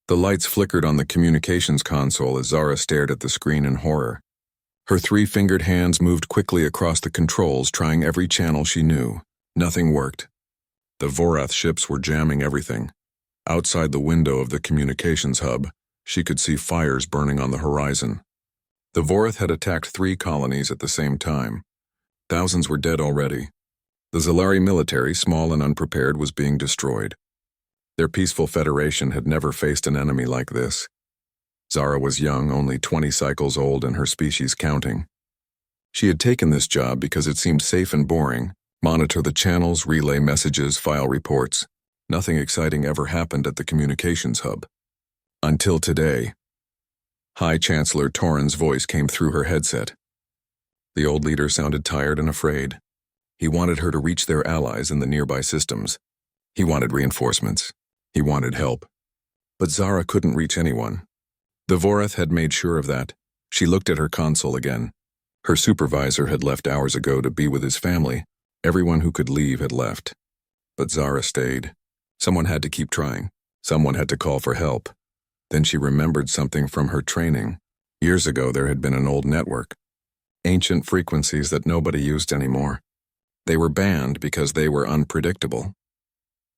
The lights flickered on the communications console as Zara stared at the screen in horror. Her three-fingered hands moved quickly across the controls, trying every channel she knew. Nothing worked. The Vorath ships were jamming everything. Outside the window of the communications hub, she could see fires burning on the horizon. The Vorath had attacked 3 colonies at the same time. Thousands were dead already. The Zalari military, small and unprepared, was being destroyed. Their peaceful federation had never faced an enemy like this. Zara was young, only 20 cycles old and her species counting. She had taken this job because it seemed safe and boring. Monitor the channels, relay messages, file reports. Nothing exciting ever happened at the communications hub. Until today. High Chancellor Torren's voice came through her headset. The old leader sounded tired and afraid. He wanted her to reach their allies in the nearby systems. He wanted reinforcements. He wanted help. But Zara couldn't reach anyone. The Vorath had made sure of that. She looked at her console again. Her supervisor had left hours ago to be with his family. Everyone who could leave had left. But Zara stayed. Someone had to keep trying. Someone had to call for help. Then she remembered something from her training. Years ago there had been an old network. Ancient frequencies that nobody used anymore. They were banned because they were unpredictable.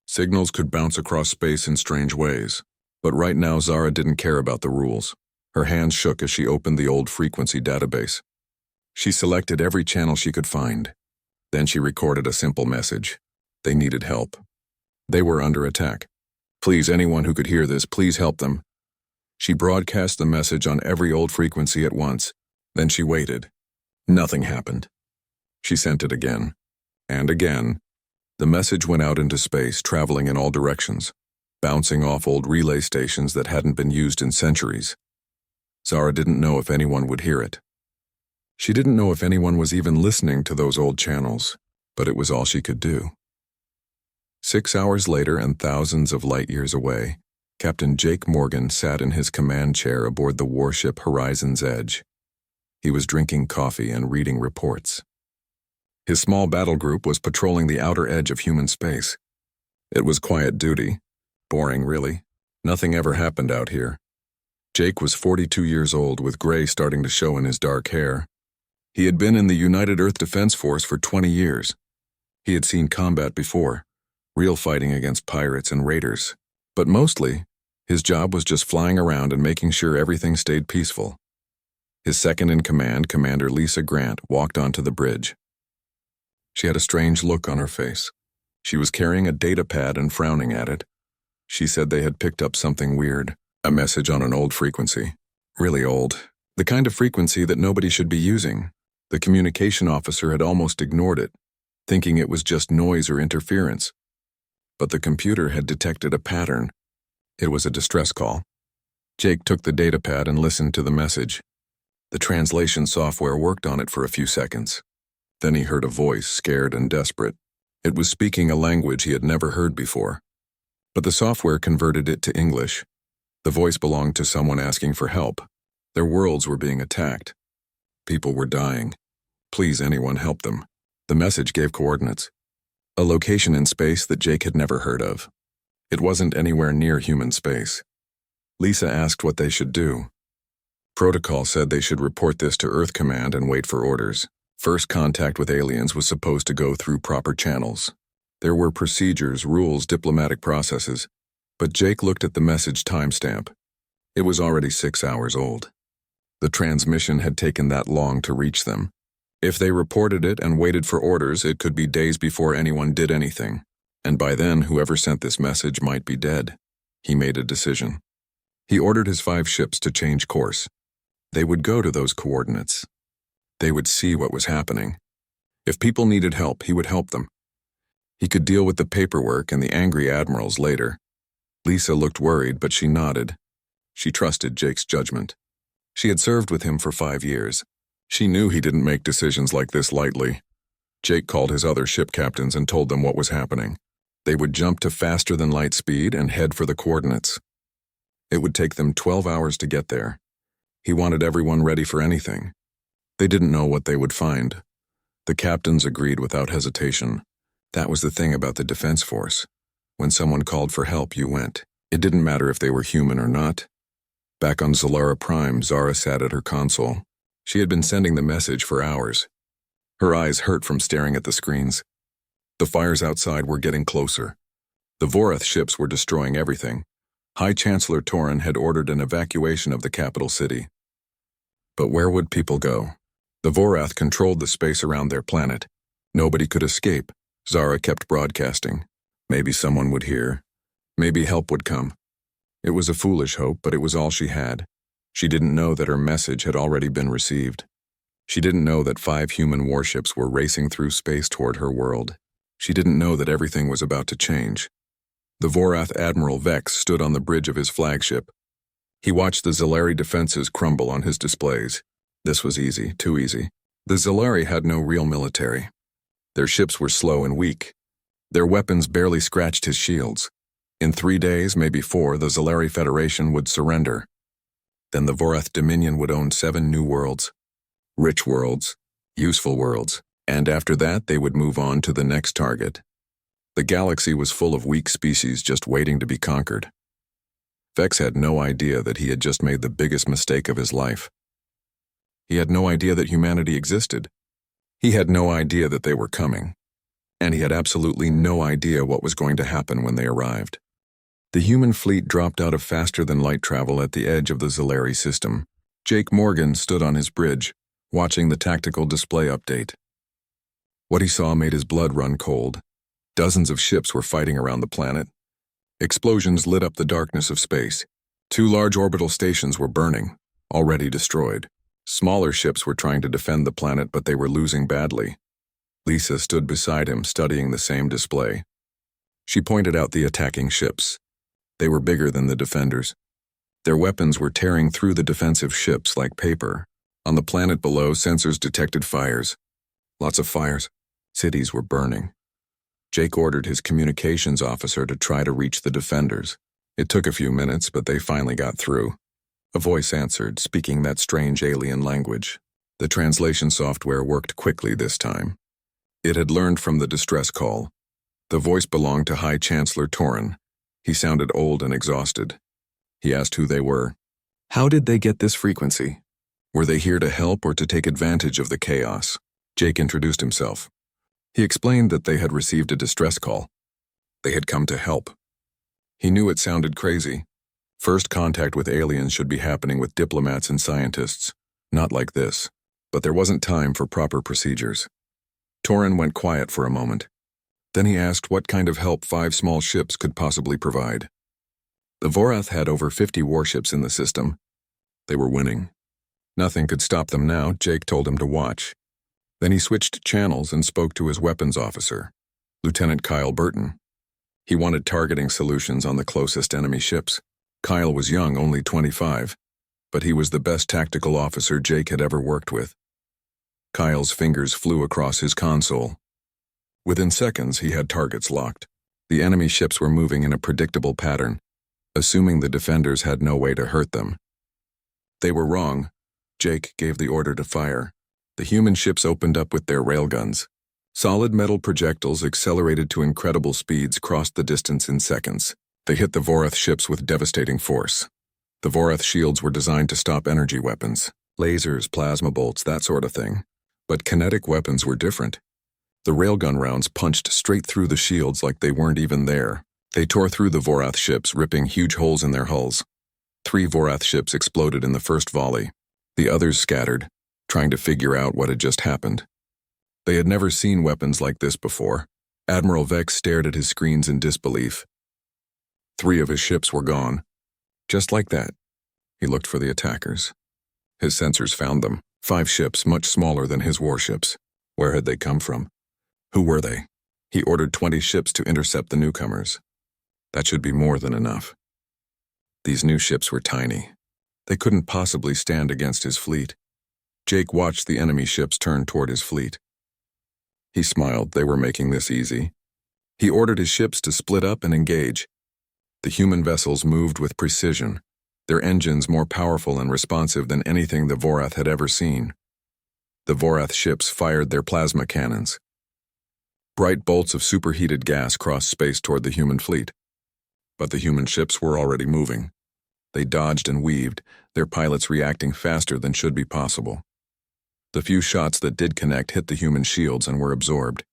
Signals could bounce across space in strange ways. But right now Zara didn't care about the rules. Her hands shook as she opened the old frequency database. She selected every channel she could find. Then she recorded a simple message. They needed help. They were under attack. Please, anyone who could hear this, please help them. She broadcast the message on every old frequency at once. Then she waited. Nothing happened. She sent it again. And again. The message went out into space, traveling in all directions, bouncing off old relay stations that hadn't been used in centuries. Zara didn't know if anyone would hear it. She didn't know if anyone was even listening to those old channels, but it was all she could do. 6 hours later and thousands of light years away, Captain Jake Morgan sat in his command chair aboard the warship Horizon's Edge. He was drinking coffee and reading reports. His small battle group was patrolling the outer edge of human space. It was quiet duty. Boring, really. Nothing ever happened out here. Jake was 42 years old, with gray starting to show in his dark hair. He had been in the United Earth Defense Force for 20 years. He had seen combat before, real fighting against pirates and raiders. But mostly, his job was just flying around and making sure everything stayed peaceful. His second-in-command, Commander Lisa Grant, walked onto the bridge. She had a strange look on her face. She was carrying a data pad and frowning at it. She said they had picked up something weird, a message on an old frequency. Really old. The kind of frequency that nobody should be using. The communication officer had almost ignored it, thinking it was just noise or interference. But the computer had detected a pattern. It was a distress call. Jake took the data pad and listened to the message. The translation software worked on it for a few seconds. Then he heard a voice, scared and desperate. It was speaking a language he had never heard before. But the software converted it to English. The voice belonged to someone asking for help. Their worlds were being attacked. People were dying. Please, anyone, help them. The message gave coordinates. A location in space that Jake had never heard of. It wasn't anywhere near human space. Lisa asked what they should do. Protocol said they should report this to Earth Command and wait for orders. First contact with aliens was supposed to go through proper channels. There were procedures, rules, diplomatic processes. But Jake looked at the message timestamp. It was already 6 hours old. The transmission had taken that long to reach them. If they reported it and waited for orders, it could be days before anyone did anything. And by then, whoever sent this message might be dead. He made a decision. He ordered his 5 ships to change course. They would go to those coordinates. They would see what was happening. If people needed help, he would help them. He could deal with the paperwork and the angry admirals later. Lisa looked worried, but she nodded. She trusted Jake's judgment. She had served with him for 5 years. She knew he didn't make decisions like this lightly. Jake called his other ship captains and told them what was happening. They would jump to faster than light speed and head for the coordinates. It would take them 12 hours to get there. He wanted everyone ready for anything. They didn't know what they would find. The captains agreed without hesitation. That was the thing about the Defense Force. When someone called for help, you went. It didn't matter if they were human or not. Back on Zalara Prime, Zara sat at her console. She had been sending the message for hours. Her eyes hurt from staring at the screens. The fires outside were getting closer. The Vorath ships were destroying everything. High Chancellor Torin had ordered an evacuation of the capital city. But where would people go? The Vorath controlled the space around their planet. Nobody could escape. Zara kept broadcasting. Maybe someone would hear. Maybe help would come. It was a foolish hope, but it was all she had. She didn't know that her message had already been received. She didn't know that 5 human warships were racing through space toward her world. She didn't know that everything was about to change. The Vorath Admiral Vex stood on the bridge of his flagship. He watched the Zalari defenses crumble on his displays. This was easy, too easy. The Zalari had no real military. Their ships were slow and weak. Their weapons barely scratched his shields. In 3 days, maybe 4, the Zalari Federation would surrender. Then the Vorath Dominion would own 7 new worlds. Rich worlds, useful worlds, and after that they would move on to the next target. The galaxy was full of weak species just waiting to be conquered. Vex had no idea that he had just made the biggest mistake of his life. He had no idea that humanity existed. He had no idea that they were coming. And he had absolutely no idea what was going to happen when they arrived. The human fleet dropped out of faster-than-light travel at the edge of the Zalari system. Jake Morgan stood on his bridge, watching the tactical display update. What he saw made his blood run cold. Dozens of ships were fighting around the planet. Explosions lit up the darkness of space. 2 large orbital stations were burning, already destroyed. Smaller ships were trying to defend the planet, but they were losing badly. Lisa stood beside him, studying the same display. She pointed out the attacking ships. They were bigger than the defenders. Their weapons were tearing through the defensive ships like paper. On the planet below, sensors detected fires. Lots of fires. Cities were burning. Jake ordered his communications officer to try to reach the defenders. It took a few minutes, but they finally got through. A voice answered, speaking that strange alien language. The translation software worked quickly this time. It had learned from the distress call. The voice belonged to High Chancellor Torin. He sounded old and exhausted. He asked who they were. How did they get this frequency? Were they here to help or to take advantage of the chaos? Jake introduced himself. He explained that they had received a distress call. They had come to help. He knew it sounded crazy. First contact with aliens should be happening with diplomats and scientists. Not like this. But there wasn't time for proper procedures. Torin went quiet for a moment. Then he asked what kind of help 5 small ships could possibly provide. The Vorath had over 50 warships in the system. They were winning. Nothing could stop them now. Jake told him to watch. Then he switched channels and spoke to his weapons officer, Lieutenant Kyle Burton. He wanted targeting solutions on the closest enemy ships. Kyle was young, only 25, but he was the best tactical officer Jake had ever worked with. Kyle's fingers flew across his console. Within seconds, he had targets locked. The enemy ships were moving in a predictable pattern, assuming the defenders had no way to hurt them. They were wrong. Jake gave the order to fire. The human ships opened up with their railguns. Solid metal projectiles accelerated to incredible speeds crossed the distance in seconds. They hit the Vorath ships with devastating force. The Vorath shields were designed to stop energy weapons, lasers, plasma bolts, that sort of thing. But kinetic weapons were different. The railgun rounds punched straight through the shields like they weren't even there. They tore through the Vorath ships, ripping huge holes in their hulls. 3 Vorath ships exploded in the first volley. The others scattered, trying to figure out what had just happened. They had never seen weapons like this before. Admiral Vex stared at his screens in disbelief. 3 of his ships were gone. Just like that. He looked for the attackers. His sensors found them. 5 ships, much smaller than his warships. Where had they come from? Who were they? He ordered 20 ships to intercept the newcomers. That should be more than enough. These new ships were tiny. They couldn't possibly stand against his fleet. Jake watched the enemy ships turn toward his fleet. He smiled. They were making this easy. He ordered his ships to split up and engage. The human vessels moved with precision, their engines more powerful and responsive than anything the Vorath had ever seen. The Vorath ships fired their plasma cannons. Bright bolts of superheated gas crossed space toward the human fleet. But the human ships were already moving. They dodged and weaved, their pilots reacting faster than should be possible. The few shots that did connect hit the human shields and were absorbed.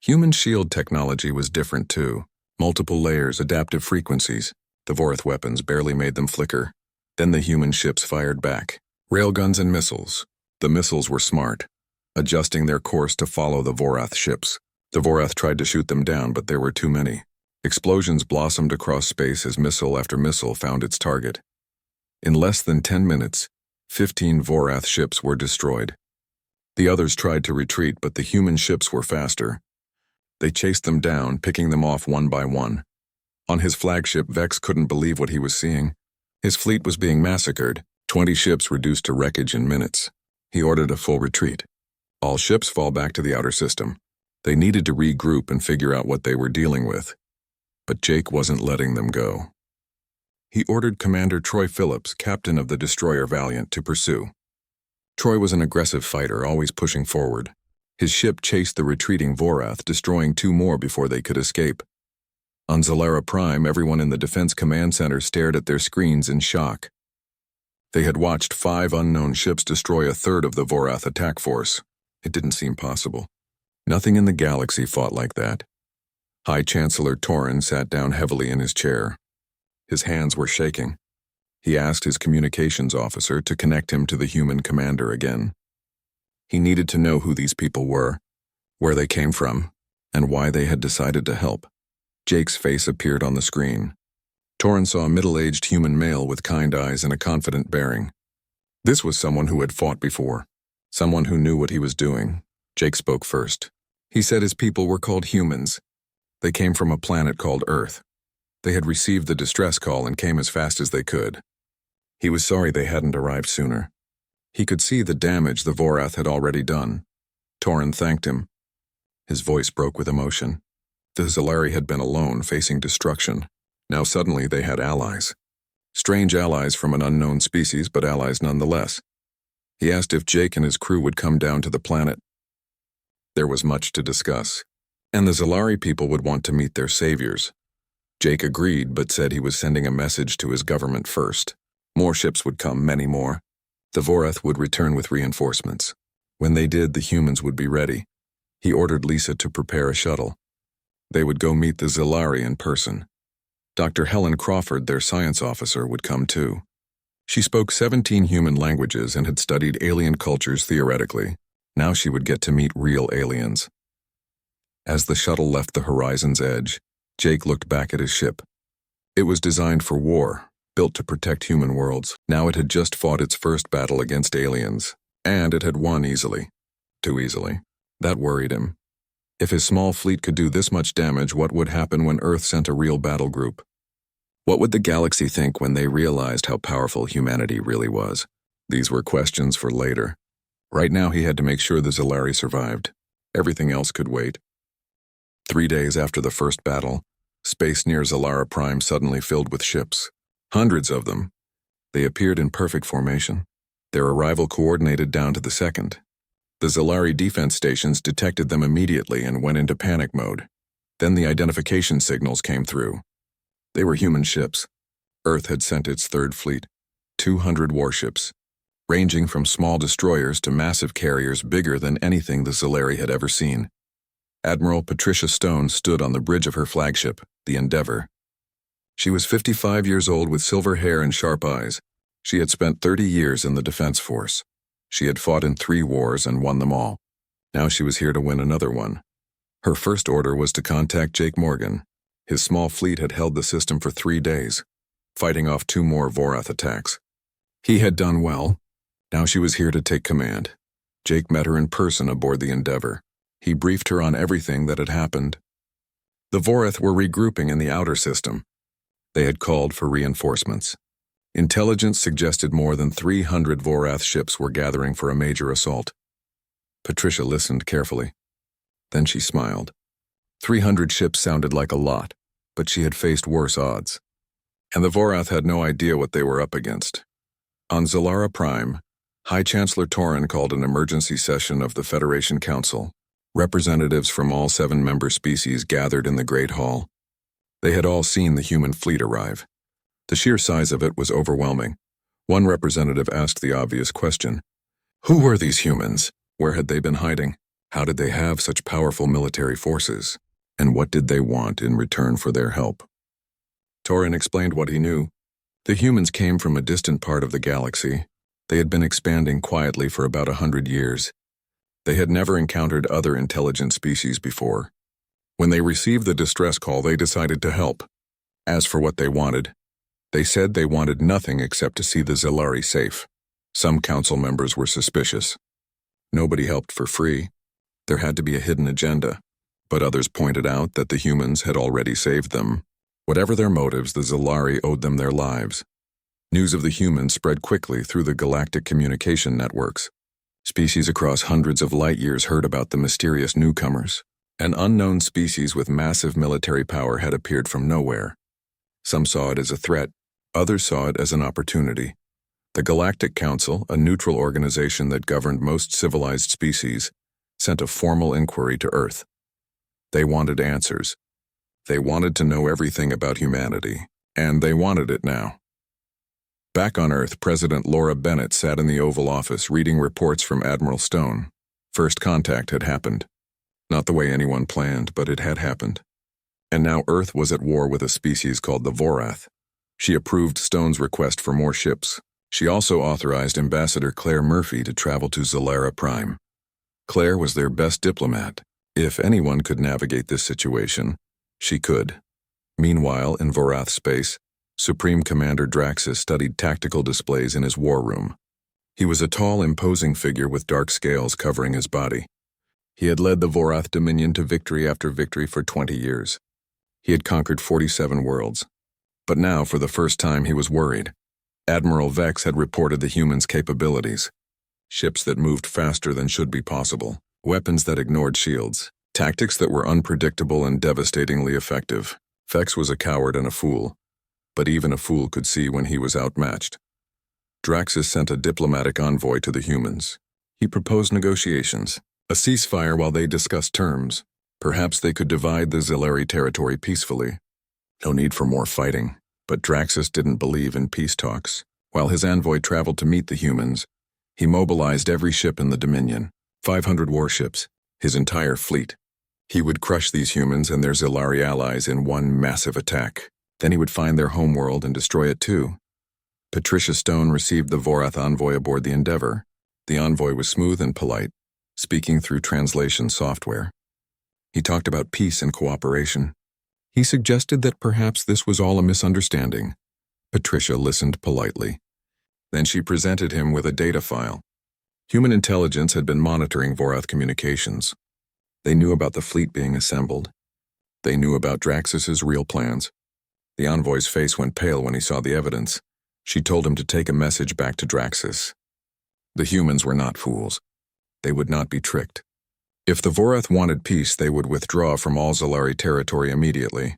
Human shield technology was different too. Multiple layers, adaptive frequencies. The Vorath weapons barely made them flicker. Then the human ships fired back. Railguns and missiles. The missiles were smart, adjusting their course to follow the Vorath ships. The Vorath tried to shoot them down, but there were too many. Explosions blossomed across space as missile after missile found its target. In less than 10 minutes, 15 Vorath ships were destroyed. The others tried to retreat, but the human ships were faster. They chased them down, picking them off one by one. On his flagship, Vex couldn't believe what he was seeing. His fleet was being massacred, 20 ships reduced to wreckage in minutes. He ordered a full retreat. All ships fall back to the outer system. They needed to regroup and figure out what they were dealing with. But Jake wasn't letting them go. He ordered Commander Troy Phillips, captain of the destroyer Valiant, to pursue. Troy was an aggressive fighter, always pushing forward. His ship chased the retreating Vorath, destroying 2 more before they could escape. On Zalara Prime, everyone in the Defense Command Center stared at their screens in shock. They had watched 5 unknown ships destroy a third of the Vorath attack force. It didn't seem possible. Nothing in the galaxy fought like that. High Chancellor Torin sat down heavily in his chair. His hands were shaking. He asked his communications officer to connect him to the human commander again. He needed to know who these people were, where they came from, and why they had decided to help. Jake's face appeared on the screen. Torin saw a middle-aged human male with kind eyes and a confident bearing. This was someone who had fought before, someone who knew what he was doing. Jake spoke first. He said his people were called humans. They came from a planet called Earth. They had received the distress call and came as fast as they could. He was sorry they hadn't arrived sooner. He could see the damage the Vorath had already done. Torin thanked him. His voice broke with emotion. The Zalari had been alone, facing destruction. Now suddenly they had allies. Strange allies from an unknown species, but allies nonetheless. He asked if Jake and his crew would come down to the planet. There was much to discuss, and the Zalari people would want to meet their saviors. Jake agreed, but said he was sending a message to his government first. More ships would come, many more. The Vorath would return with reinforcements. When they did, the humans would be ready. He ordered Lisa to prepare a shuttle. They would go meet the Zalari in person. Dr. Helen Crawford, their science officer, would come too. She spoke 17 human languages and had studied alien cultures theoretically. Now she would get to meet real aliens. As the shuttle left the horizon's edge, Jake looked back at his ship. It was designed for war, built to protect human worlds. Now it had just fought its first battle against aliens, and it had won easily. Too easily. That worried him. If his small fleet could do this much damage, what would happen when Earth sent a real battle group? What would the galaxy think when they realized how powerful humanity really was? These were questions for later. Right now he had to make sure the Zalari survived. Everything else could wait. 3 days after the first battle, space near Zalara Prime suddenly filled with ships. Hundreds of them. They appeared in perfect formation. Their arrival coordinated down to the second. The Zalari defense stations detected them immediately and went into panic mode. Then the identification signals came through. They were human ships. Earth had sent its third fleet, 200 warships, ranging from small destroyers to massive carriers bigger than anything the Zalari had ever seen. Admiral Patricia Stone stood on the bridge of her flagship, the Endeavor. She was 55 years old with silver hair and sharp eyes. She had spent 30 years in the Defense Force. She had fought in 3 wars and won them all. Now she was here to win another one. Her first order was to contact Jake Morgan. His small fleet had held the system for 3 days, fighting off 2 more Vorath attacks. He had done well. Now she was here to take command. Jake met her in person aboard the Endeavor. He briefed her on everything that had happened. The Vorath were regrouping in the outer system. They had called for reinforcements. Intelligence suggested more than 300 Vorath ships were gathering for a major assault. Patricia listened carefully. Then she smiled. 300 ships sounded like a lot, but she had faced worse odds. And the Vorath had no idea what they were up against. On Zalara Prime, High Chancellor Torin called an emergency session of the Federation Council. Representatives from all 7 member species gathered in the Great Hall. They had all seen the human fleet arrive. The sheer size of it was overwhelming. One representative asked the obvious question. Who were these humans? Where had they been hiding? How did they have such powerful military forces? And what did they want in return for their help? Torin explained what he knew. The humans came from a distant part of the galaxy. They had been expanding quietly for about 100 years. They had never encountered other intelligent species before. When they received the distress call, they decided to help. As for what they wanted, they said they wanted nothing except to see the Zilari safe. Some council members were suspicious. Nobody helped for free. There had to be a hidden agenda, but others pointed out that the humans had already saved them. Whatever their motives, the Zilari owed them their lives. News of the humans spread quickly through the galactic communication networks. Species across hundreds of light years heard about the mysterious newcomers. An unknown species with massive military power had appeared from nowhere. Some saw it as a threat, others saw it as an opportunity. The Galactic Council, a neutral organization that governed most civilized species, sent a formal inquiry to Earth. They wanted answers. They wanted to know everything about humanity, and they wanted it now. Back on Earth, President Laura Bennett sat in the Oval Office reading reports from Admiral Stone. First contact had happened. Not the way anyone planned, but it had happened. And now Earth was at war with a species called the Vorath. She approved Stone's request for more ships. She also authorized Ambassador Claire Murphy to travel to Zalera Prime. Claire was their best diplomat. If anyone could navigate this situation, she could. Meanwhile, in Vorath space, Supreme Commander Draxus studied tactical displays in his war room. He was a tall, imposing figure with dark scales covering his body. He had led the Vorath Dominion to victory after victory for 20 years. He had conquered 47 worlds. But now, for the first time, he was worried. Admiral Vex had reported the humans' capabilities. Ships that moved faster than should be possible, weapons that ignored shields, tactics that were unpredictable and devastatingly effective. Vex was a coward and a fool, but even a fool could see when he was outmatched. Draxus sent a diplomatic envoy to the humans. He proposed negotiations, a ceasefire while they discussed terms. Perhaps they could divide the Zilari territory peacefully. No need for more fighting, but Draxus didn't believe in peace talks. While his envoy traveled to meet the humans, he mobilized every ship in the Dominion, 500 warships, his entire fleet. He would crush these humans and their Zilari allies in one massive attack. Then he would find their homeworld and destroy it too. Patricia Stone received the Vorath envoy aboard the Endeavor. The envoy was smooth and polite, speaking through translation software. He talked about peace and cooperation. He suggested that perhaps this was all a misunderstanding. Patricia listened politely. Then she presented him with a data file. Human intelligence had been monitoring Vorath communications. They knew about the fleet being assembled. They knew about Draxus's real plans. The envoy's face went pale when he saw the evidence. She told him to take a message back to Draxus. The humans were not fools. They would not be tricked. If the Vorath wanted peace, they would withdraw from all Zilari territory immediately.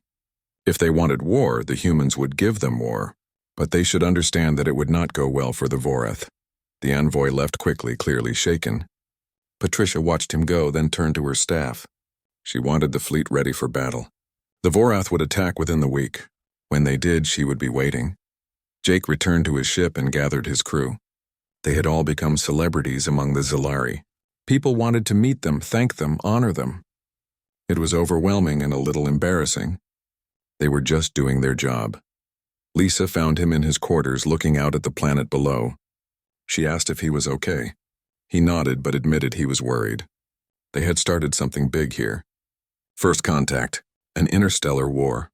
If they wanted war, the humans would give them war. But they should understand that it would not go well for the Vorath. The envoy left quickly, clearly shaken. Patricia watched him go, then turned to her staff. She wanted the fleet ready for battle. The Vorath would attack within the week. When they did, she would be waiting. Jake returned to his ship and gathered his crew. They had all become celebrities among the Zilari. People wanted to meet them, thank them, honor them. It was overwhelming and a little embarrassing. They were just doing their job. Lisa found him in his quarters looking out at the planet below. She asked if he was okay. He nodded but admitted he was worried. They had started something big here. First contact, an interstellar war.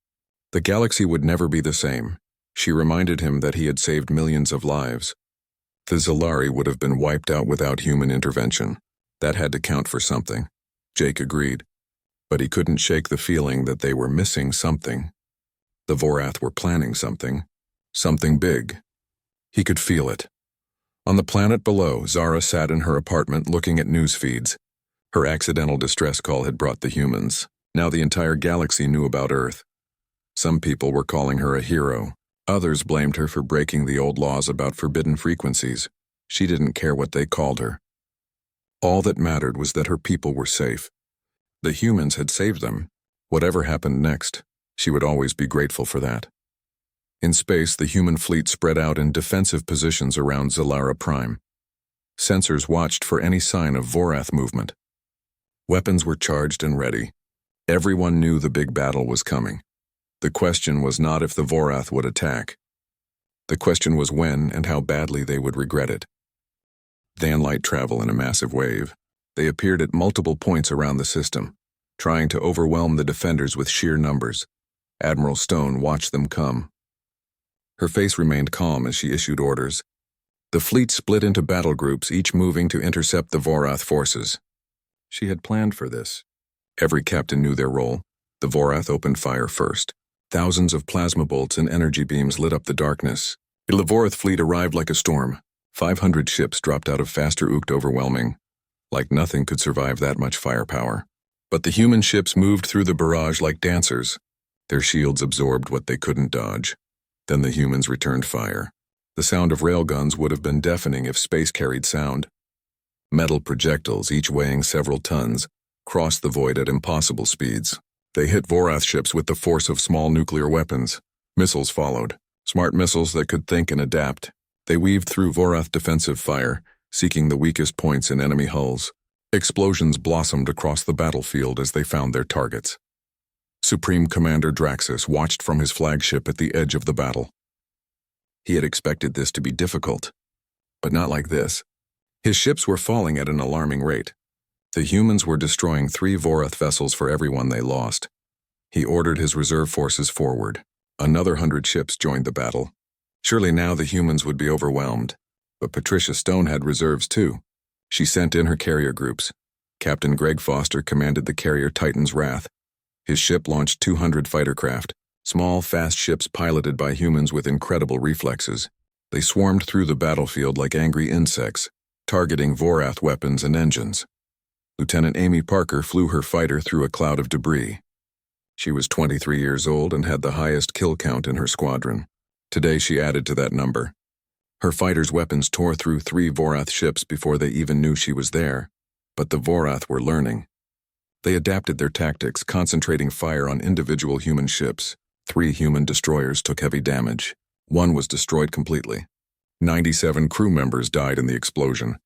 The galaxy would never be the same. She reminded him that he had saved millions of lives. The Zilari would have been wiped out without human intervention. That had to count for something. Jake agreed. But he couldn't shake the feeling that they were missing something. The Vorath were planning something big. He could feel it. On the planet below, Zara sat in her apartment looking at news feeds. Her accidental distress call had brought the humans. Now the entire galaxy knew about Earth. Some people were calling her a hero. Others blamed her for breaking the old laws about forbidden frequencies. She didn't care what they called her. All that mattered was that her people were safe. The humans had saved them. Whatever happened next, She would always be grateful for that. In space, the human fleet spread out in defensive positions around Zalara Prime. Sensors watched for any sign of Vorath movement. Weapons were charged and ready. Everyone knew the big battle was coming. The question was not if the Vorath would attack. The question was when and how badly they would regret it. Than light travel in a massive wave, they appeared at multiple points around the system, trying to overwhelm the defenders with sheer numbers. Admiral Stone watched them come. Her face remained calm as she issued orders. The fleet split into battle groups, each moving to intercept the Vorath forces. She had planned for this. Every captain knew their role. The Vorath opened fire first. Thousands of plasma bolts and energy beams lit up the darkness. The Vorath fleet arrived like a storm. 500 ships dropped out of faster Ukt overwhelming. Like nothing could survive that much firepower. But the human ships moved through the barrage like dancers. Their shields absorbed what they couldn't dodge. Then the humans returned fire. The sound of railguns would have been deafening if space carried sound. Metal projectiles, each weighing several tons, crossed the void at impossible speeds. They hit Vorath ships with the force of small nuclear weapons. Missiles followed, smart missiles that could think and adapt. They weaved through Vorath defensive fire, seeking the weakest points in enemy hulls. Explosions blossomed across the battlefield as they found their targets. Supreme Commander Draxus watched from his flagship at the edge of the battle. He had expected this to be difficult, but not like this. His ships were falling at an alarming rate. The humans were destroying 3 Vorath vessels for every one they lost. He ordered his reserve forces forward. Another 100 ships joined the battle. Surely now the humans would be overwhelmed, but Patricia Stone had reserves too. She sent in her carrier groups. Captain Greg Foster commanded the carrier Titan's Wrath. His ship launched 200 fighter craft, small, fast ships piloted by humans with incredible reflexes. They swarmed through the battlefield like angry insects, targeting Vorath weapons and engines. Lieutenant Amy Parker flew her fighter through a cloud of debris. She was 23 years old and had the highest kill count in her squadron. Today she added to that number. Her fighter's weapons tore through 3 Vorath ships before they even knew she was there. But the Vorath were learning. They adapted their tactics, concentrating fire on individual human ships. 3 human destroyers took heavy damage. 1 was destroyed completely. 97 crew members died in the explosion.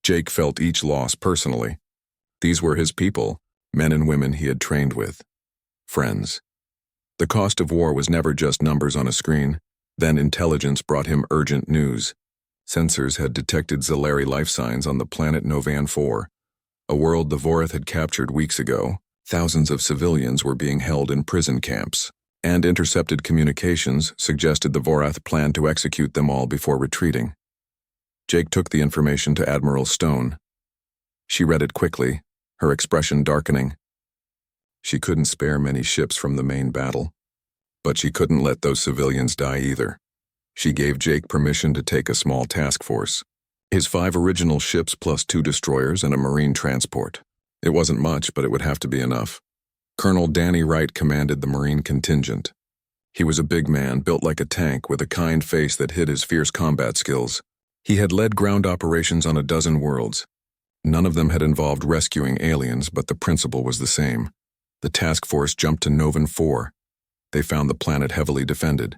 Jake felt each loss personally. These were his people, men and women he had trained with. Friends. The cost of war was never just numbers on a screen. Then intelligence brought him urgent news. Sensors had detected Zalari life signs on the planet Novan 4, a world the Vorath had captured weeks ago. Thousands of civilians were being held in prison camps, and intercepted communications suggested the Vorath planned to execute them all before retreating. Jake took the information to Admiral Stone. She read it quickly, her expression darkening. She couldn't spare many ships from the main battle, but she couldn't let those civilians die either. She gave Jake permission to take a small task force. His 5 original ships plus 2 destroyers and a marine transport. It wasn't much, but it would have to be enough. Colonel Danny Wright commanded the marine contingent. He was a big man, built like a tank, with a kind face that hid his fierce combat skills. He had led ground operations on a dozen worlds. None of them had involved rescuing aliens, but the principle was the same. The task force jumped to Novan 4. They found the planet heavily defended.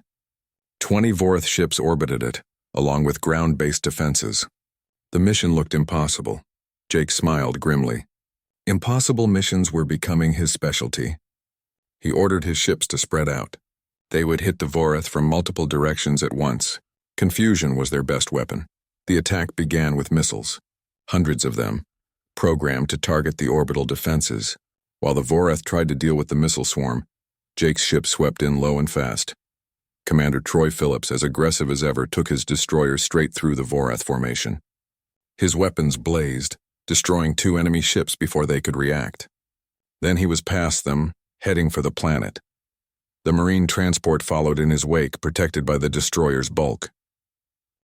20 Vorath ships orbited it, along with ground-based defenses. The mission looked impossible. Jake smiled grimly. Impossible missions were becoming his specialty. He ordered his ships to spread out. They would hit the Vorath from multiple directions at once. Confusion was their best weapon. The attack began with missiles, hundreds of them, programmed to target the orbital defenses. While the Vorath tried to deal with the missile swarm, Jake's ship swept in low and fast. Commander Troy Phillips, as aggressive as ever, took his destroyer straight through the Vorath formation. His weapons blazed, destroying 2 enemy ships before they could react. Then he was past them, heading for the planet. The marine transport followed in his wake, protected by the destroyer's bulk.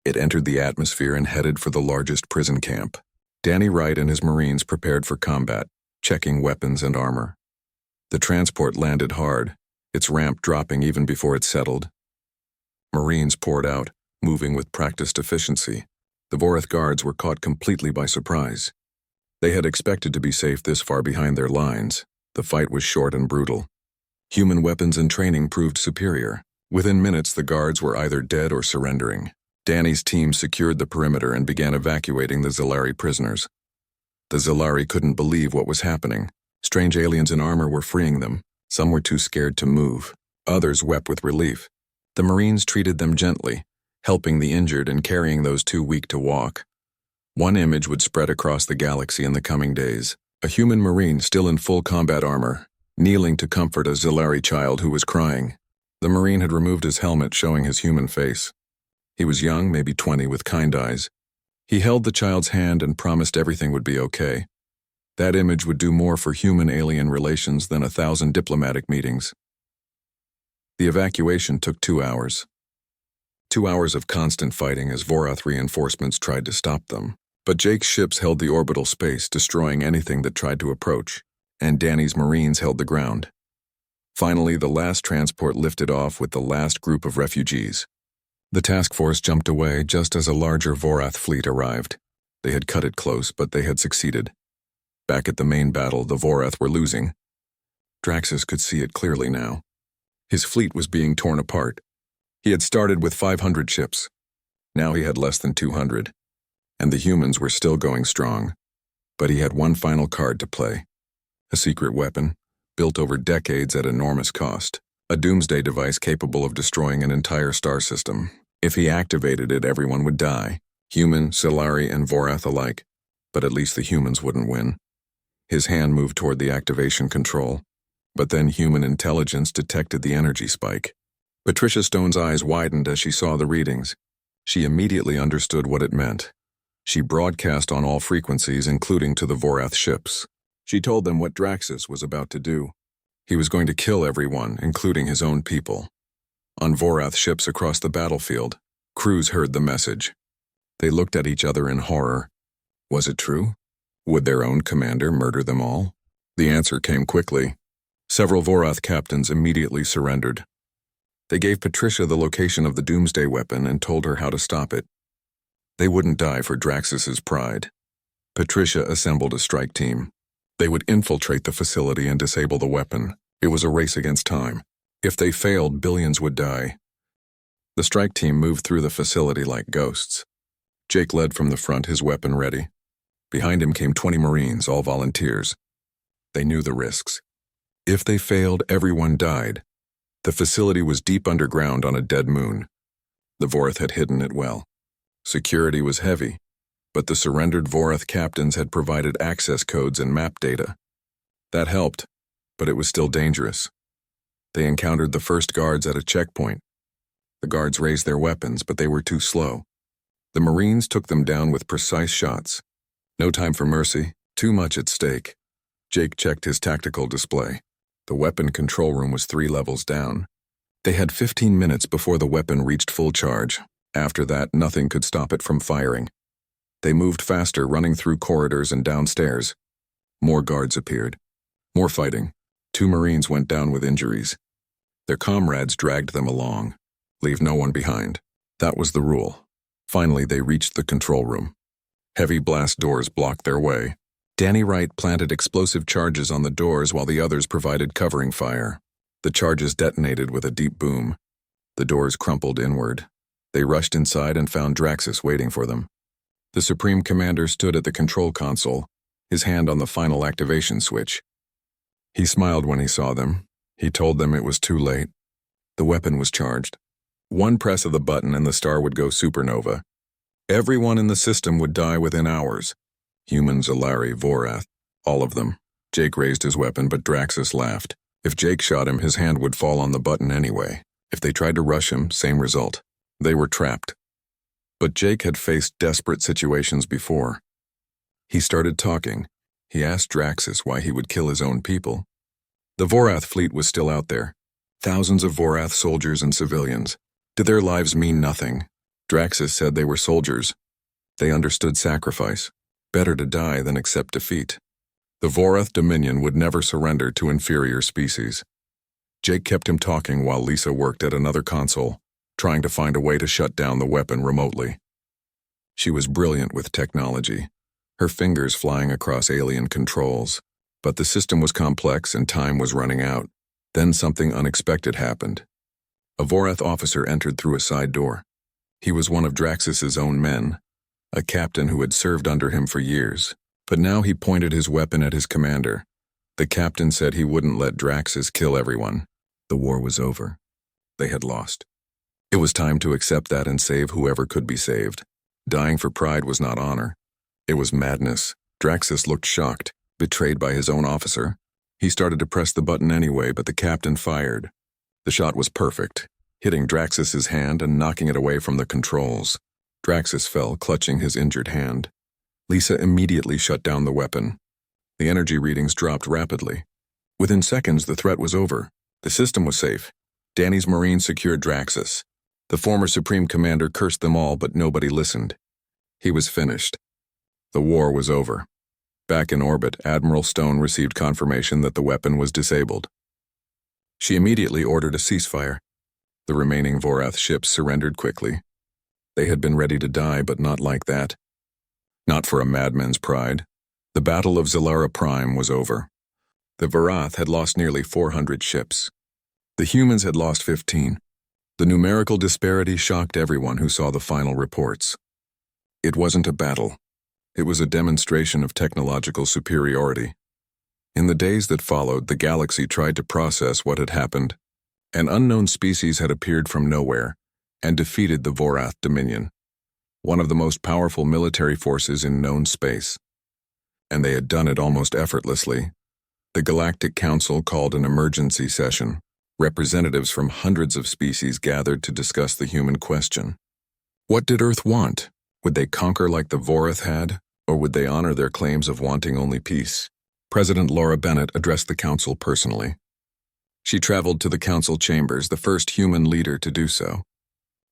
It entered the atmosphere and headed for the largest prison camp. Danny Wright and his marines prepared for combat, checking weapons and armor. The transport landed hard, its ramp dropping even before it settled. Marines poured out, moving with practiced efficiency. The Vorath guards were caught completely by surprise. They had expected to be safe this far behind their lines. The fight was short and brutal. Human weapons and training proved superior. Within minutes, the guards were either dead or surrendering. Danny's team secured the perimeter and began evacuating the Zilari prisoners. The Zilari couldn't believe what was happening. Strange aliens in armor were freeing them. Some were too scared to move. Others wept with relief. The Marines treated them gently, helping the injured and carrying those too weak to walk. One image would spread across the galaxy in the coming days. A human Marine still in full combat armor, kneeling to comfort a Zilari child who was crying. The Marine had removed his helmet, showing his human face. He was young, maybe 20, with kind eyes. He held the child's hand and promised everything would be okay. That image would do more for human-alien relations than 1,000 diplomatic meetings. The evacuation took 2 hours. 2 hours of constant fighting as Vorath reinforcements tried to stop them. But Jake's ships held the orbital space, destroying anything that tried to approach, and Danny's Marines held the ground. Finally, the last transport lifted off with the last group of refugees. The task force jumped away just as a larger Vorath fleet arrived. They had cut it close, but they had succeeded. Back at the main battle, the Vorath were losing. Draxus could see it clearly now. His fleet was being torn apart. He had started with 500 ships. Now he had less than 200. And the humans were still going strong. But he had one final card to play. A secret weapon, built over decades at enormous cost. A doomsday device capable of destroying an entire star system. If he activated it, everyone would die. Human, Zilari, and Vorath alike. But at least the humans wouldn't win. His hand moved toward the activation control. But then human intelligence detected the energy spike. Patricia Stone's eyes widened as she saw the readings. She immediately understood what it meant. She broadcast on all frequencies, including to the Vorath ships. She told them what Draxus was about to do. He was going to kill everyone, including his own people. On Vorath ships across the battlefield, crews heard the message. They looked at each other in horror. Was it true? Would their own commander murder them all? The answer came quickly. Several Vorath captains immediately surrendered. They gave Patricia the location of the doomsday weapon and told her how to stop it. They wouldn't die for Draxus's pride. Patricia assembled a strike team. They would infiltrate the facility and disable the weapon. It was a race against time. If they failed, billions would die. The strike team moved through the facility like ghosts. Jake led from the front, his weapon ready. Behind him came 20 Marines, all volunteers. They knew the risks. If they failed, everyone died. The facility was deep underground on a dead moon. The Vorath had hidden it well. Security was heavy, but the surrendered Vorath captains had provided access codes and map data. That helped, but it was still dangerous. They encountered the first guards at a checkpoint. The guards raised their weapons, but they were too slow. The Marines took them down with precise shots. No time for mercy, too much at stake. Jake checked his tactical display. The weapon control room was 3 levels down. They had 15 minutes before the weapon reached full charge. After that, nothing could stop it from firing. They moved faster, running through corridors and downstairs. More guards appeared. More fighting. 2 Marines went down with injuries. Their comrades dragged them along. Leave no one behind. That was the rule. Finally, they reached the control room. Heavy blast doors blocked their way. Danny Wright planted explosive charges on the doors while the others provided covering fire. The charges detonated with a deep boom. The doors crumpled inward. They rushed inside and found Draxus waiting for them. The Supreme Commander stood at the control console, his hand on the final activation switch. He smiled when he saw them. He told them it was too late. The weapon was charged. One press of the button and the star would go supernova. Everyone in the system would die within hours. Humans, Zilari, Vorath, all of them. Jake raised his weapon, but Draxus laughed. If Jake shot him, his hand would fall on the button anyway. If they tried to rush him, same result. They were trapped. But Jake had faced desperate situations before. He started talking. He asked Draxus why he would kill his own people. The Vorath fleet was still out there. Thousands of Vorath soldiers and civilians. Did their lives mean nothing? Draxus said they were soldiers. They understood sacrifice. Better to die than accept defeat. The Vorath Dominion would never surrender to inferior species. Jake kept him talking while Lisa worked at another console, trying to find a way to shut down the weapon remotely. She was brilliant with technology, her fingers flying across alien controls, but the system was complex and time was running out. Then something unexpected happened. A Vorath officer entered through a side door. He was one of Draxus's own men, a captain who had served under him for years. But now he pointed his weapon at his commander. The captain said he wouldn't let Draxus kill everyone. The war was over. They had lost. It was time to accept that and save whoever could be saved. Dying for pride was not honor. It was madness. Draxus looked shocked, betrayed by his own officer. He started to press the button anyway, but the captain fired. The shot was perfect, hitting Draxus's hand and knocking it away from the controls. Draxus fell, clutching his injured hand. Lisa immediately shut down the weapon. The energy readings dropped rapidly. Within seconds, the threat was over. The system was safe. Danny's Marines secured Draxus. The former Supreme Commander cursed them all, but nobody listened. He was finished. The war was over. Back in orbit, Admiral Stone received confirmation that the weapon was disabled. She immediately ordered a ceasefire. The remaining Vorath ships surrendered quickly. They had been ready to die, but not like that. Not for a madman's pride. The Battle of Zalara Prime was over. The Vorath had lost nearly 400 ships. The humans had lost 15. The numerical disparity shocked everyone who saw the final reports. It wasn't a battle. It was a demonstration of technological superiority. In the days that followed, the galaxy tried to process what had happened. An unknown species had appeared from nowhere and defeated the Vorath Dominion, one of the most powerful military forces in known space. And they had done it almost effortlessly. The Galactic Council called an emergency session. Representatives from hundreds of species gathered to discuss the human question. What did Earth want? Would they conquer like the Vorath had, or would they honor their claims of wanting only peace? President Laura Bennett addressed the council personally. She traveled to the council chambers, the first human leader to do so.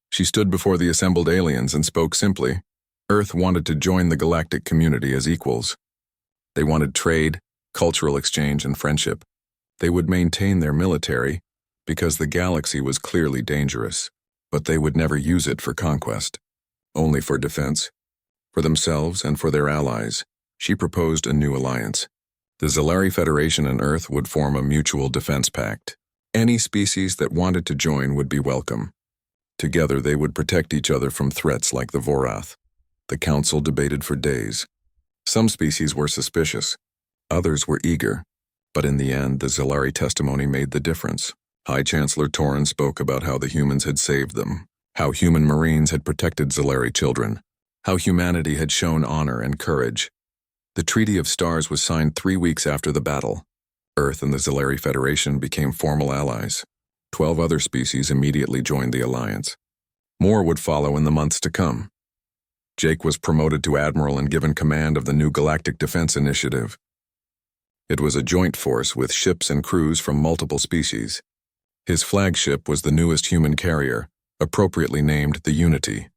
She stood before the assembled aliens and spoke simply. Earth wanted to join the galactic community as equals. They wanted trade, cultural exchange, and friendship. They would maintain their military, because the galaxy was clearly dangerous, but they would never use it for conquest. Only for defense. For themselves and for their allies, she proposed a new alliance. The Zalari Federation and Earth would form a mutual defense pact. Any species that wanted to join would be welcome. Together they would protect each other from threats like the Vorath. The council debated for days. Some species were suspicious. Others were eager. But in the end, the Zalari testimony made the difference. High Chancellor Torin spoke about how the humans had saved them, how human Marines had protected Zalari children, how humanity had shown honor and courage. The Treaty of Stars was signed 3 weeks after the battle. Earth and the Zalari Federation became formal allies. 12 other species immediately joined the alliance. More would follow in the months to come. Jake was promoted to Admiral and given command of the new Galactic Defense Initiative. It was a joint force with ships and crews from multiple species. His flagship was the newest human carrier, appropriately named the Unity.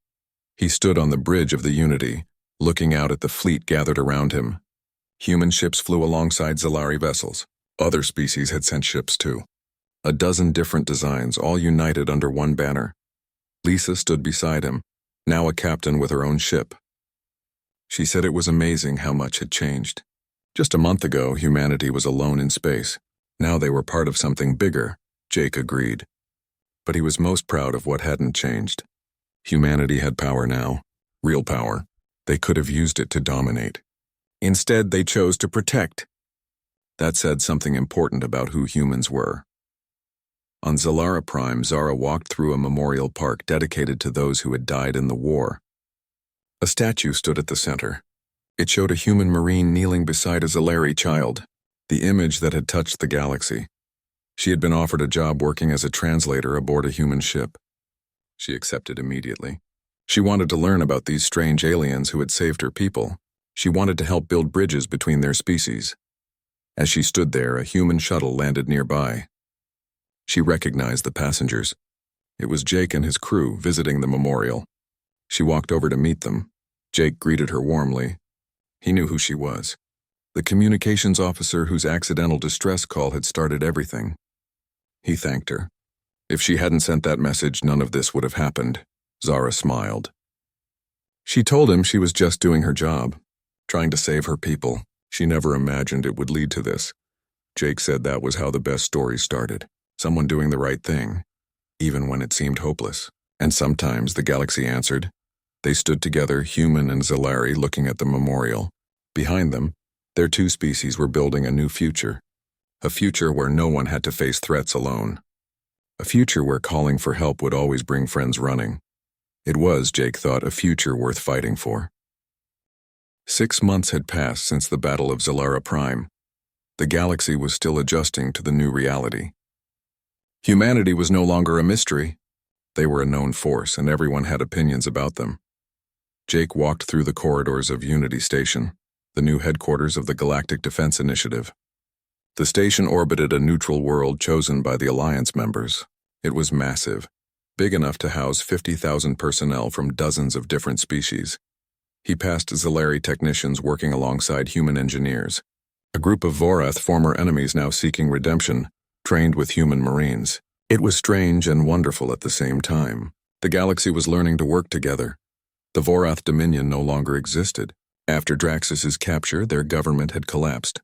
He stood on the bridge of the Unity, looking out at the fleet gathered around him. Human ships flew alongside Zalari vessels. Other species had sent ships too. 12 different designs, all united under one banner. Lisa stood beside him, now a captain with her own ship. She said it was amazing how much had changed. Just a month ago, humanity was alone in space. Now they were part of something bigger, Jake agreed. But he was most proud of what hadn't changed. Humanity had power now, real power. They could have used it to dominate. Instead, they chose to protect. That said something important about who humans were. On Zalara Prime, Zara walked through a memorial park dedicated to those who had died in the war. A statue stood at the center. It showed a human Marine kneeling beside a Zalari child, the image that had touched the galaxy. She had been offered a job working as a translator aboard a human ship. She accepted immediately. She wanted to learn about these strange aliens who had saved her people. She wanted to help build bridges between their species. As she stood there, a human shuttle landed nearby. She recognized the passengers. It was Jake and his crew visiting the memorial. She walked over to meet them. Jake greeted her warmly. He knew who she was. The communications officer whose accidental distress call had started everything. He thanked her. If she hadn't sent that message, none of this would have happened. Zara smiled. She told him she was just doing her job, trying to save her people. She never imagined it would lead to this. Jake said that was how the best stories started. Someone doing the right thing, even when it seemed hopeless. And sometimes, the galaxy answered. They stood together, human and Zalari, looking at the memorial. Behind them, their two species were building a new future. A future where no one had to face threats alone. A future where calling for help would always bring friends running. It was, Jake thought, a future worth fighting for. 6 months had passed since the Battle of Zalara Prime. The galaxy was still adjusting to the new reality. Humanity was no longer a mystery. They were a known force, and everyone had opinions about them. Jake walked through the corridors of Unity Station, the new headquarters of the Galactic Defense Initiative. The station orbited a neutral world chosen by the Alliance members. It was massive, big enough to house 50,000 personnel from dozens of different species. He passed Zalari technicians working alongside human engineers. A group of Vorath former enemies now seeking redemption, trained with human marines. It was strange and wonderful at the same time. The galaxy was learning to work together. The Vorath Dominion no longer existed. After Draxus's capture, their government had collapsed.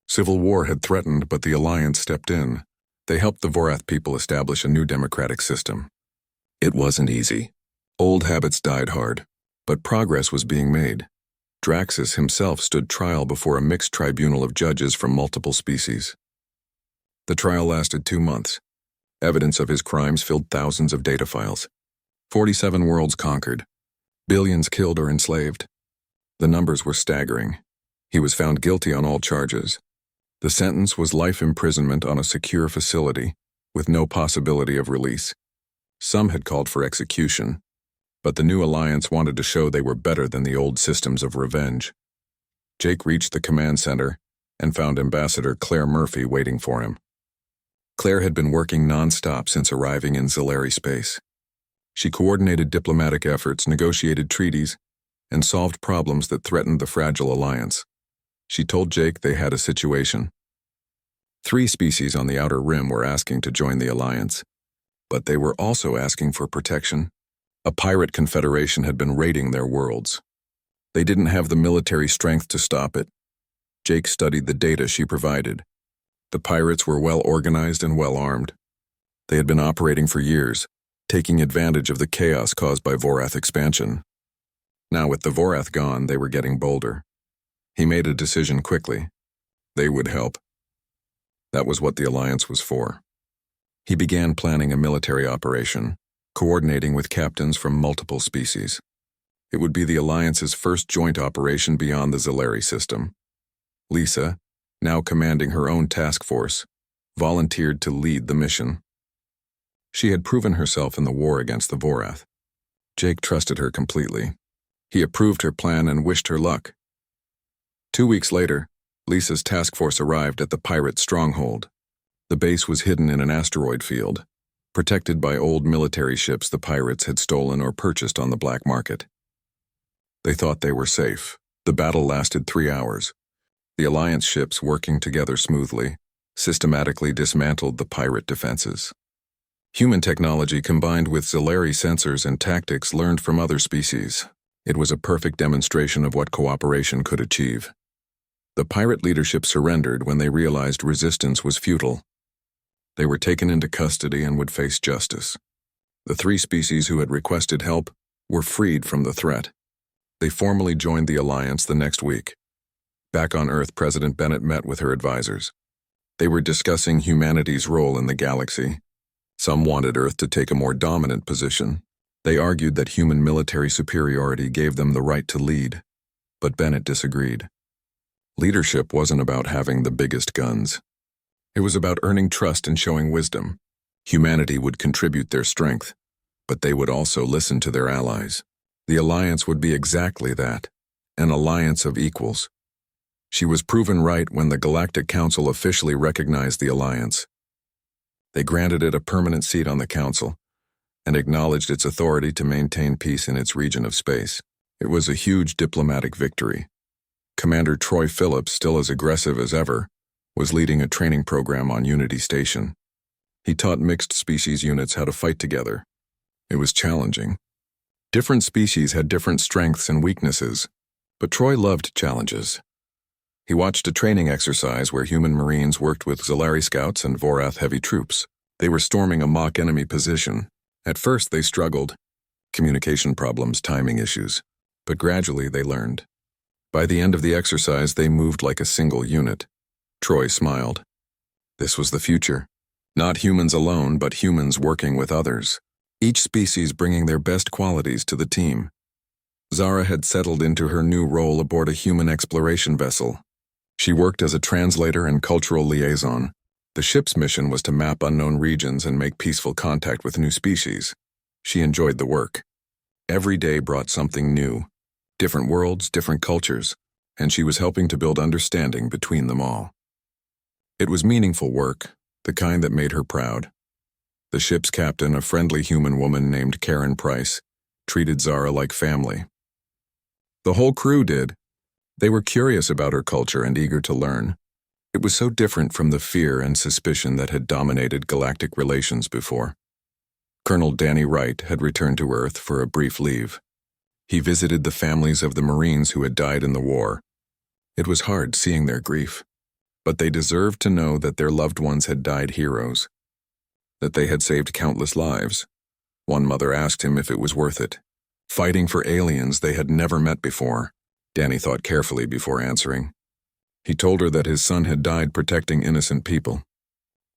Civil war had threatened, but the Alliance stepped in. They helped the Vorath people establish a new democratic system. It wasn't easy. Old habits died hard, but progress was being made. Draxus himself stood trial before a mixed tribunal of judges from multiple species. The trial lasted 2 months. Evidence of his crimes filled thousands of data files. 47 worlds conquered. Billions killed or enslaved. The numbers were staggering. He was found guilty on all charges. The sentence was life imprisonment on a secure facility, with no possibility of release. Some had called for execution, but the new alliance wanted to show they were better than the old systems of revenge. Jake reached the command center and found Ambassador Claire Murphy waiting for him. Claire had been working non-stop since arriving in Zalari space. She coordinated diplomatic efforts, negotiated treaties, and solved problems that threatened the fragile alliance. She told Jake they had a situation. 3 species on the outer rim were asking to join the alliance, but they were also asking for protection. A pirate confederation had been raiding their worlds. They didn't have the military strength to stop it. Jake studied the data she provided. The pirates were well organized and well armed. They had been operating for years, taking advantage of the chaos caused by Vorath expansion. Now with the Vorath gone, they were getting bolder. He made a decision quickly. They would help. That was what the alliance was for. He began planning a military operation, coordinating with captains from multiple species. It would be the alliance's first joint operation beyond the Zalari system. Lisa, now commanding her own task force, volunteered to lead the mission. She had proven herself in the war against the Vorath. Jake trusted her completely. He approved her plan and wished her luck. 2 weeks later, Lisa's task force arrived at the pirate stronghold. The base was hidden in an asteroid field, protected by old military ships the pirates had stolen or purchased on the black market. They thought they were safe. The battle lasted 3 hours. The Alliance ships, working together smoothly, systematically dismantled the pirate defenses. Human technology combined with Zalari sensors and tactics learned from other species. It was a perfect demonstration of what cooperation could achieve. The pirate leadership surrendered when they realized resistance was futile. They were taken into custody and would face justice. The 3 species who had requested help were freed from the threat. They formally joined the Alliance the next week. Back on Earth, President Bennett met with her advisors. They were discussing humanity's role in the galaxy. Some wanted Earth to take a more dominant position. They argued that human military superiority gave them the right to lead, but Bennett disagreed. Leadership wasn't about having the biggest guns. It was about earning trust and showing wisdom. Humanity would contribute their strength, but they would also listen to their allies. The Alliance would be exactly that, an alliance of equals. She was proven right when the Galactic Council officially recognized the Alliance. They granted it a permanent seat on the Council and acknowledged its authority to maintain peace in its region of space. It was a huge diplomatic victory. Commander Troy Phillips, still as aggressive as ever, was leading a training program on Unity Station. He taught mixed species units how to fight together. It was challenging. Different species had different strengths and weaknesses, but Troy loved challenges. He watched a training exercise where human Marines worked with Zalari scouts and Vorath heavy troops. They were storming a mock enemy position. At first they struggled. Communication problems, timing issues. But gradually they learned. By the end of the exercise they moved like a single unit. Troy smiled. This was the future. Not humans alone, but humans working with others. Each species bringing their best qualities to the team. Zara had settled into her new role aboard a human exploration vessel. She worked as a translator and cultural liaison. The ship's mission was to map unknown regions and make peaceful contact with new species. She enjoyed the work. Every day brought something new. Different worlds, different cultures, and she was helping to build understanding between them all. It was meaningful work, the kind that made her proud. The ship's captain, a friendly human woman named Karen Price, treated Zara like family. The whole crew did. They were curious about her culture and eager to learn. It was so different from the fear and suspicion that had dominated galactic relations before. Colonel Danny Wright had returned to Earth for a brief leave. He visited the families of the Marines who had died in the war. It was hard seeing their grief, but they deserved to know that their loved ones had died heroes, that they had saved countless lives. One mother asked him if it was worth it. Fighting for aliens they had never met before. Danny thought carefully before answering. He told her that his son had died protecting innocent people.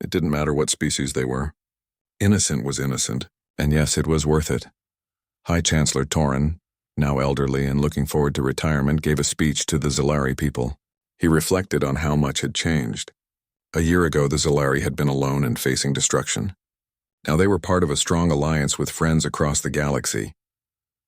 It didn't matter what species they were. Innocent was innocent, and yes, it was worth it. High Chancellor Torin, now elderly and looking forward to retirement, gave a speech to the Zalari people. He reflected on how much had changed. A year ago, the Zalari had been alone and facing destruction. Now they were part of a strong alliance with friends across the galaxy.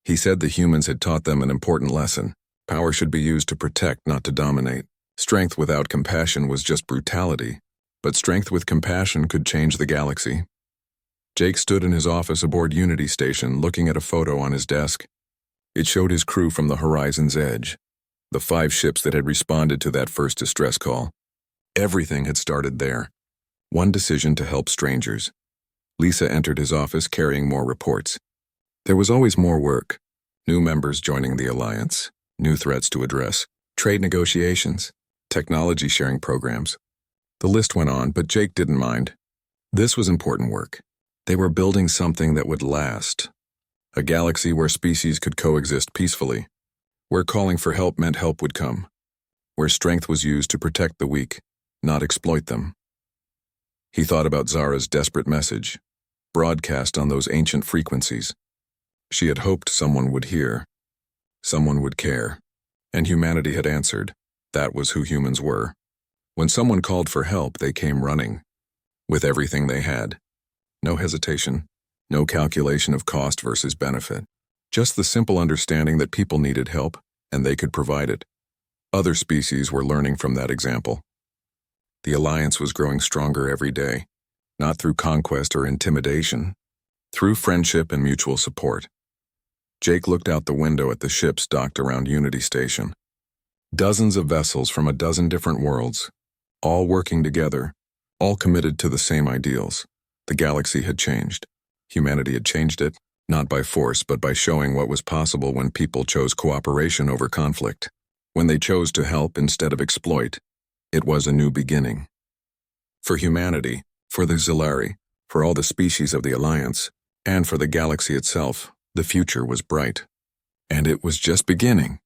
He said the humans had taught them an important lesson. Power should be used to protect, not to dominate. Strength without compassion was just brutality, but strength with compassion could change the galaxy. Jake stood in his office aboard Unity Station, looking at a photo on his desk. It showed his crew from the horizon's edge, the 5 ships that had responded to that first distress call. Everything had started there. One decision to help strangers. Lisa entered his office carrying more reports. There was always more work. New members joining the alliance, new threats to address, trade negotiations, technology sharing programs. The list went on, but Jake didn't mind. This was important work. They were building something that would last. A galaxy where species could coexist peacefully, where calling for help meant help would come, where strength was used to protect the weak, not exploit them. He thought about Zara's desperate message, broadcast on those ancient frequencies. She had hoped someone would hear, someone would care, and humanity had answered. That was who humans were. When someone called for help, they came running, with everything they had. No hesitation, no calculation of cost versus benefit. Just the simple understanding that people needed help, and they could provide it. Other species were learning from that example. The alliance was growing stronger every day, not through conquest or intimidation, through friendship and mutual support. Jake looked out the window at the ships docked around Unity Station. Dozens of vessels from a dozen different worlds, all working together, all committed to the same ideals. The galaxy had changed. Humanity had changed it, not by force, but by showing what was possible when people chose cooperation over conflict. When they chose to help instead of exploit, it was a new beginning. For humanity, for the Zalari, for all the species of the Alliance, and for the galaxy itself, the future was bright. And it was just beginning.